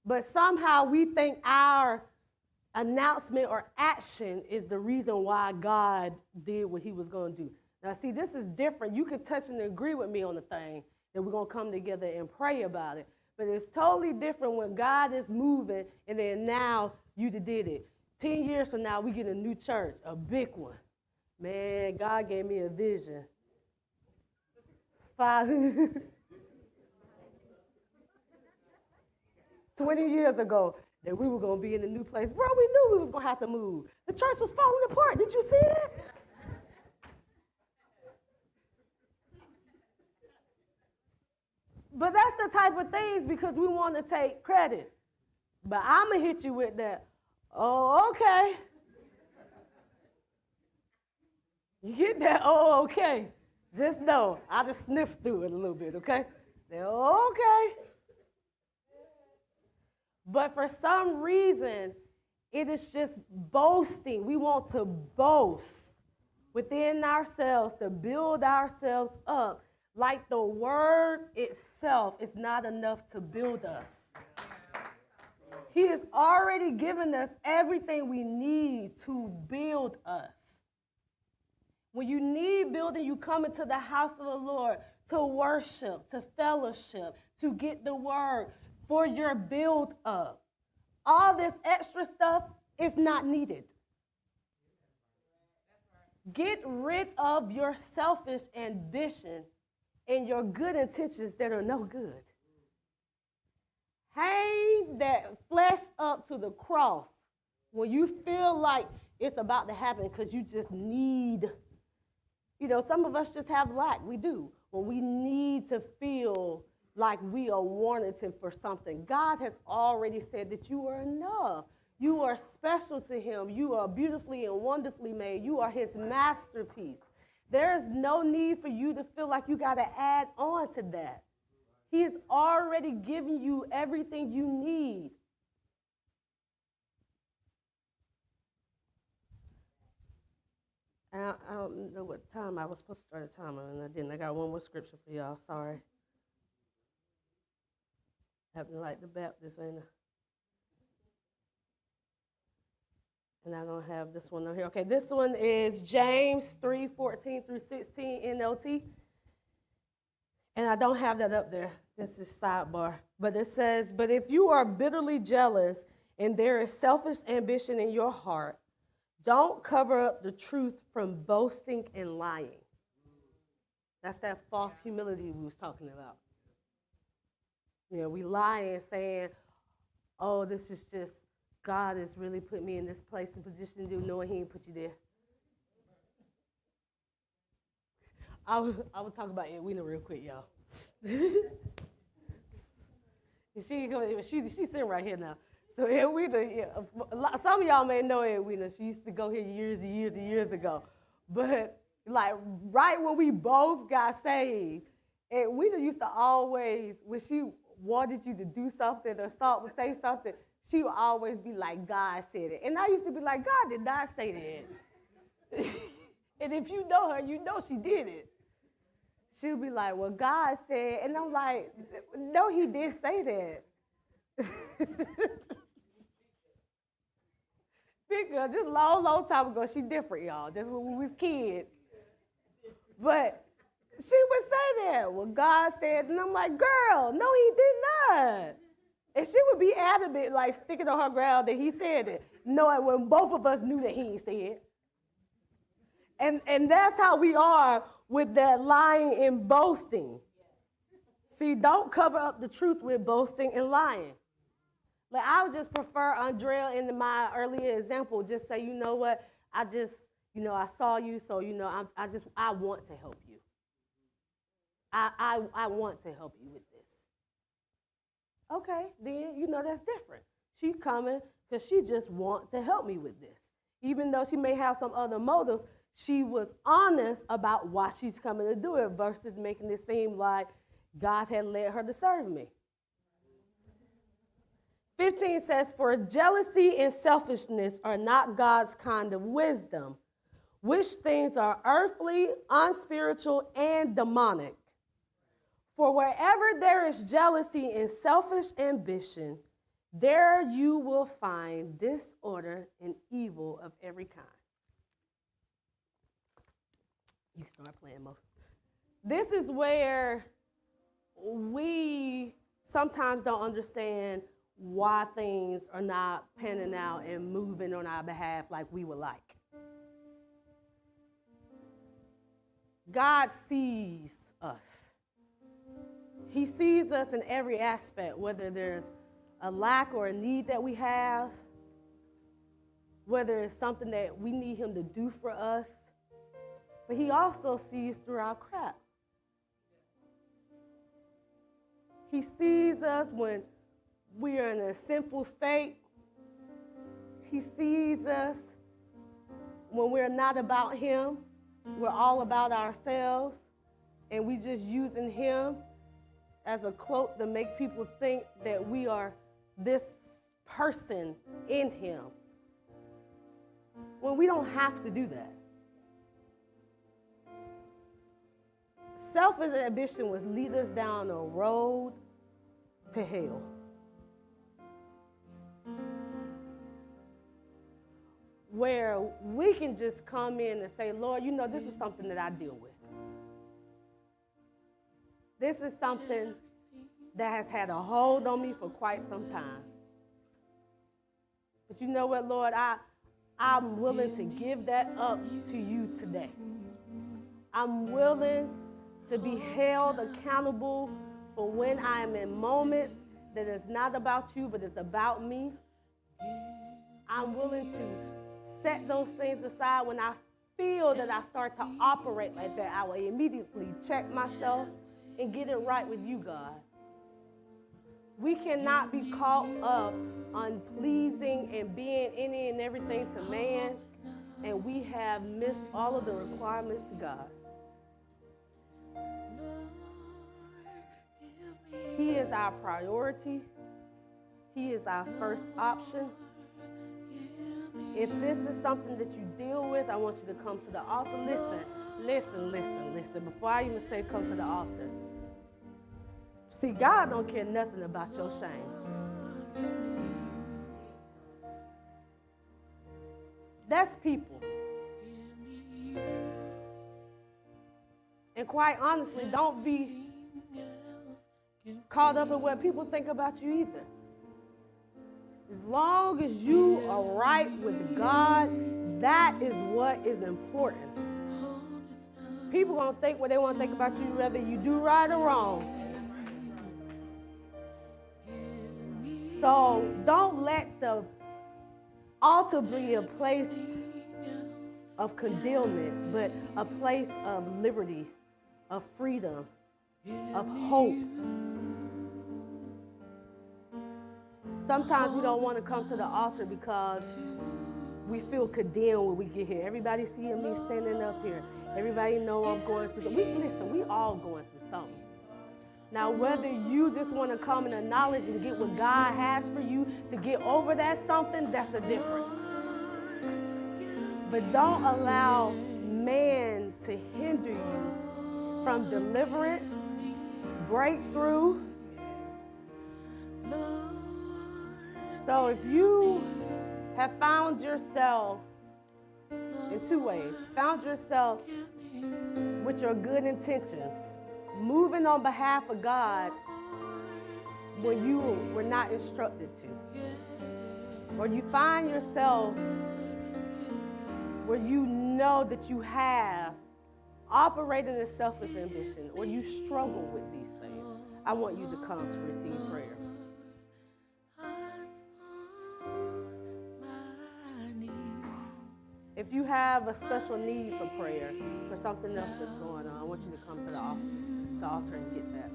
But somehow we think our announcement or action is the reason why God did what he was going to do. Now, see, this is different. You can touch and agree with me on the thing that we're going to come together and pray about it. But it's totally different when God is moving and then now you did it. 10 years from now, we get a new church, a big one. Man, God gave me a vision. 20 years ago that we were going to be in a new place. Bro, we knew we was going to have to move. The church was falling apart. Did you see it? But that's the type of things because we want to take credit. But I'm going to hit you with that. Oh, okay. You get that? Oh, okay. Just know, I just sniffed through it a little bit, okay? They're okay. But for some reason, it is just boasting. We want to boast within ourselves, to build ourselves up. Like the word itself is not enough to build us. He has already given us everything we need to build us. When you need building, you come into the house of the Lord to worship, to fellowship, to get the word for your build up. All this extra stuff is not needed. Get rid of your selfish ambition and your good intentions that are no good. Hang that flesh up to the cross when you feel like it's about to happen because you just need. Some of us just have lack. We do. When we need to feel like we are warranted for something. God has already said that you are enough. You are special to him. You are beautifully and wonderfully made. You are his masterpiece. There is no need for you to feel like you got to add on to that. He has already given you everything you need. I don't know what time I was supposed to start a timer, and I didn't. I got one more scripture for y'all. Sorry. Happened like the Baptist, ain't I? And I don't have this one on here. Okay, this one is James 3:14 through 16 NLT. And I don't have that up there. This is sidebar. But it says, but if you are bitterly jealous and there is selfish ambition in your heart, don't cover up the truth from boasting and lying. That's that false humility we was talking about. We lie and saying, oh, this is just, God has really put me in this place and position to do, knowing he ain't put you there. I will talk about Edwina real quick, y'all. She's sitting right here now. So Edwina, some of y'all may know Edwina. She used to go here years and years and years ago. But like right when we both got saved, Edwina used to always, when she wanted you to do something or say something, she would always be like, God said it. And I used to be like, God did not say that. And if you know her, you know she did it. She'll be like, well, God said, and I'm like, no, he did say that. Big girl, this long time ago, she different, y'all. That's when we was kids. But she would say that, well, God said, and I'm like, girl, no, he did not. And she would be adamant, like sticking on her ground that he said it, knowing when both of us knew that he ain't said. And that's how we are with that lying and boasting. See, don't cover up the truth with boasting and lying. Like I would just prefer Andrea in my earlier example, just say, you know what, I saw you, so I want to help you. I want to help you with this. Okay, then that's different. She coming because she just want to help me with this. Even though she may have some other motives, she was honest about why she's coming to do it versus making it seem like God had led her to serve me. 15 says, for jealousy and selfishness are not God's kind of wisdom, which things are earthly, unspiritual, and demonic. For wherever there is jealousy and selfish ambition, There you will find disorder and evil of every kind. You start playing more. This is where we sometimes don't understand why things are not panning out and moving on our behalf like we would like. God sees us. He sees us in every aspect, whether there's a lack or a need that we have, whether it's something that we need him to do for us, but he also sees through our crap. He sees us when we are in a sinful state. He sees us when we're not about him. We're all about ourselves, and we just using him as a cloak to make people think that we are this person in him, when we don't have to do that. Selfish ambition would lead us down a road to hell. Where we can just come in and say, Lord, you know, this is something that I deal with. This is something that has had a hold on me for quite some time. But you know what, Lord, I'm willing to give that up to you today. I'm willing to be held accountable for when I am in moments that it's not about you, but it's about me. I'm willing to set those things aside. When I feel that I start to operate like that, I will immediately check myself and get it right with you, God. We cannot be caught up on pleasing and being any and everything to man, and we have missed all of the requirements to God. He is our priority. He is our first option. If this is something that you deal with, I want you to come to the altar. Listen. Before I even say come to the altar. See, God don't care nothing about your shame. That's people. And quite honestly, don't be caught up in what people think about you either. As long as you are right with God, that is what is important. People gonna think what they want to think about you, whether you do right or wrong. So don't let the altar be a place of condemnment, but a place of liberty, of freedom, of hope. Sometimes we don't want to come to the altar because we feel condemned when we get here. Everybody seeing me standing up here. Everybody know I'm going through something. We all going through something. Now, whether you just want to come and acknowledge and get what God has for you to get over that something, that's a difference. But don't allow man to hinder you from deliverance, breakthrough. So if you have found yourself in two ways, found yourself with your good intentions, moving on behalf of God when you were not instructed to, or you find yourself where you know that you have operating in selfish ambition, or you struggle with these things, I want you to come to receive prayer. If you have a special need for prayer, for something else that's going on, I want you to come to the altar and get that.